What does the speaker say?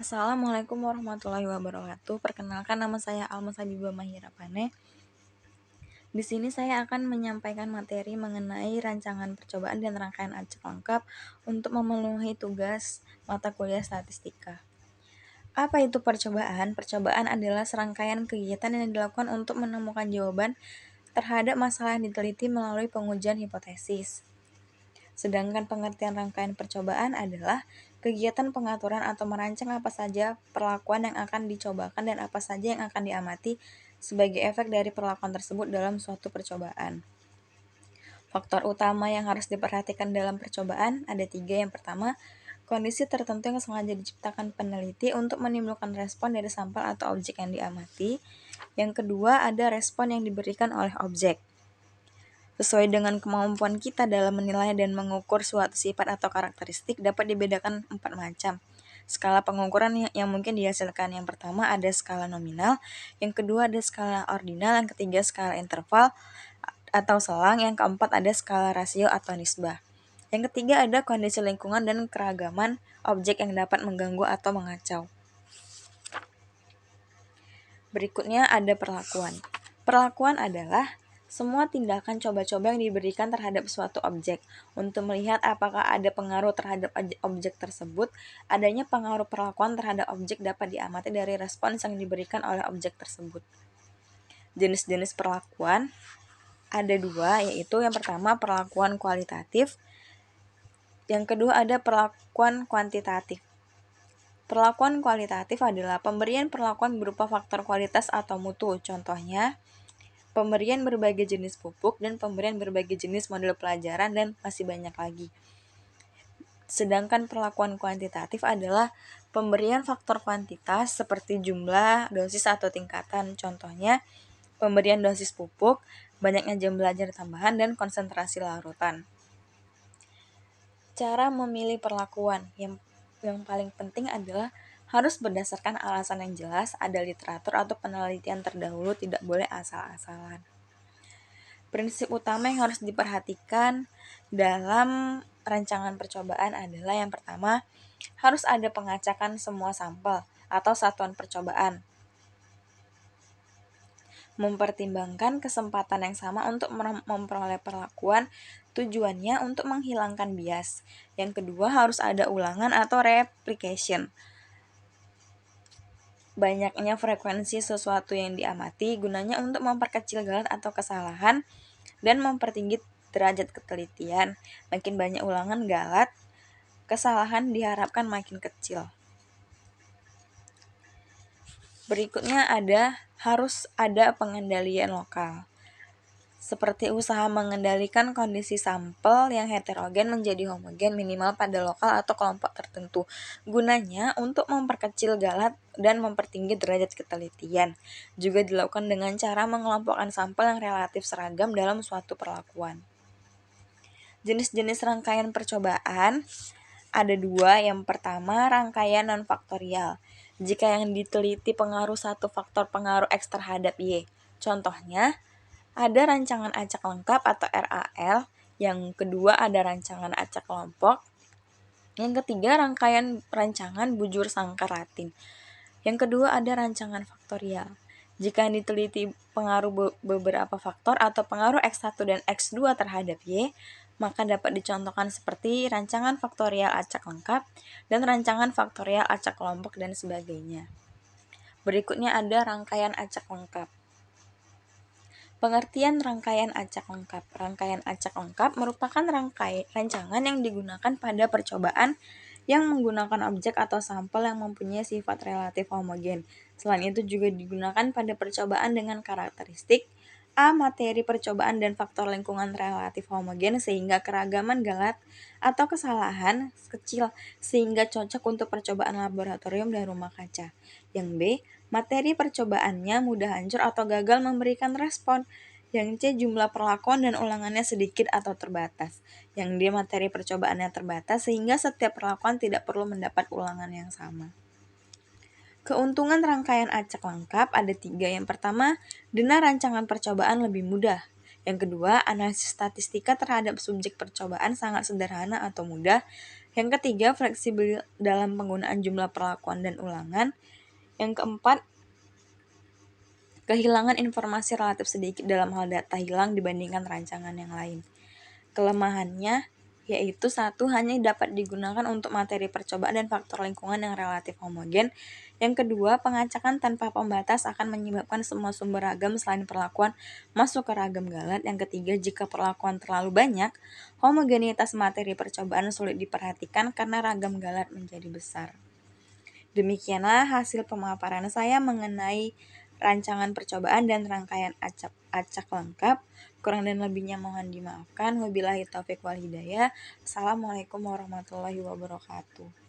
Assalamualaikum warahmatullahi wabarakatuh. Perkenalkan, nama saya Alma Sabiba Mahirapane. Di sini saya akan menyampaikan materi mengenai rancangan percobaan dan rangkaian acak lengkap untuk memenuhi tugas mata kuliah statistika. Apa itu percobaan? Percobaan adalah serangkaian kegiatan yang dilakukan untuk menemukan jawaban terhadap masalah yang diteliti melalui pengujian hipotesis. Sedangkan pengertian rangkaian percobaan adalah kegiatan pengaturan atau merancang apa saja perlakuan yang akan dicobakan dan apa saja yang akan diamati sebagai efek dari perlakuan tersebut dalam suatu percobaan. Faktor utama yang harus diperhatikan dalam percobaan ada 3. Yang pertama, kondisi tertentu yang sengaja diciptakan peneliti untuk menimbulkan respon dari sampel atau objek yang diamati. Yang kedua, ada respon yang diberikan oleh objek. Sesuai dengan kemampuan kita dalam menilai dan mengukur suatu sifat atau karakteristik dapat dibedakan 4 macam. Skala pengukuran yang mungkin dihasilkan. Yang pertama ada skala nominal, yang kedua ada skala ordinal, yang ketiga skala interval atau selang, yang keempat ada skala rasio atau nisbah. Yang ketiga ada kondisi lingkungan dan keragaman objek yang dapat mengganggu atau mengacau. Berikutnya ada perlakuan. Perlakuan adalah semua tindakan coba-coba yang diberikan terhadap suatu objek untuk melihat apakah ada pengaruh terhadap objek tersebut. Adanya pengaruh perlakuan terhadap objek dapat diamati dari respons yang diberikan oleh objek tersebut. Jenis-jenis perlakuan ada 2, yaitu yang pertama perlakuan kualitatif, yang kedua ada perlakuan kuantitatif. Perlakuan kualitatif adalah pemberian perlakuan berupa faktor kualitas atau mutu. Contohnya, pemberian berbagai jenis pupuk dan pemberian berbagai jenis model pelajaran dan masih banyak lagi. Sedangkan perlakuan kuantitatif adalah pemberian faktor kuantitas seperti jumlah, dosis atau tingkatan. Contohnya, pemberian dosis pupuk, banyaknya jam belajar tambahan, dan konsentrasi larutan. Cara memilih perlakuan yang paling penting adalah harus berdasarkan alasan yang jelas, ada literatur atau penelitian terdahulu, tidak boleh asal-asalan. Prinsip utama yang harus diperhatikan dalam rancangan percobaan adalah yang pertama, harus ada pengacakan semua sampel atau satuan percobaan. Mempertimbangkan kesempatan yang sama untuk memperoleh perlakuan, tujuannya untuk menghilangkan bias. Yang kedua, harus ada ulangan atau replication. Banyaknya frekuensi sesuatu yang diamati gunanya untuk memperkecil galat atau kesalahan dan mempertinggi derajat ketelitian. Makin banyak ulangan galat, kesalahan diharapkan makin kecil. Berikutnya harus ada pengendalian lokal. Seperti usaha mengendalikan kondisi sampel yang heterogen menjadi homogen minimal pada lokal atau kelompok tertentu. Gunanya untuk memperkecil galat dan mempertinggi derajat ketelitian. Juga dilakukan dengan cara mengelompokkan sampel yang relatif seragam dalam suatu perlakuan. Jenis-jenis rangkaian percobaan ada 2. Yang pertama, rangkaian non-faktorial. Jika yang diteliti pengaruh satu faktor pengaruh X terhadap Y. Contohnya, ada rancangan acak lengkap atau RAL, yang kedua ada rancangan acak kelompok, yang ketiga rangkaian rancangan bujur sangkar Latin, yang kedua ada rancangan faktorial. Jika yang diteliti pengaruh beberapa faktor atau pengaruh X1 dan X2 terhadap Y, maka dapat dicontohkan seperti rancangan faktorial acak lengkap dan rancangan faktorial acak kelompok dan sebagainya. Berikutnya ada rangkaian acak lengkap. Pengertian rangkaian acak lengkap. Rangkaian acak lengkap merupakan rancangan yang digunakan pada percobaan yang menggunakan objek atau sampel yang mempunyai sifat relatif homogen. Selain itu juga digunakan pada percobaan dengan karakteristik A. Materi percobaan dan faktor lingkungan relatif homogen sehingga keragaman galat atau kesalahan kecil sehingga cocok untuk percobaan laboratorium dan rumah kaca. Yang B. Materi percobaannya mudah hancur atau gagal memberikan respon. Yang C. Jumlah perlakuan dan ulangannya sedikit atau terbatas. Yang D. Materi percobaannya terbatas sehingga setiap perlakuan tidak perlu mendapat ulangan yang sama. Keuntungan rangkaian acak lengkap ada 3. Yang pertama, dena rancangan percobaan lebih mudah. Yang kedua, analisis statistika terhadap subjek percobaan sangat sederhana atau mudah. Yang ketiga, fleksibel dalam penggunaan jumlah perlakuan dan ulangan. Yang keempat, kehilangan informasi relatif sedikit dalam hal data hilang dibandingkan rancangan yang lain. Kelemahannya yaitu satu, hanya dapat digunakan untuk materi percobaan dan faktor lingkungan yang relatif homogen. Yang kedua, pengacakan tanpa pembatas akan menyebabkan semua sumber ragam selain perlakuan masuk ke ragam galat. Yang ketiga, jika perlakuan terlalu banyak, homogenitas materi percobaan sulit diperhatikan karena ragam galat menjadi besar. Demikianlah hasil pemaparan saya mengenai rancangan percobaan dan rangkaian acak lengkap. Kurang dan lebihnya mohon dimaafkan. Wabillahi taufiq wal hidayah. Assalamualaikum warahmatullahi wabarakatuh.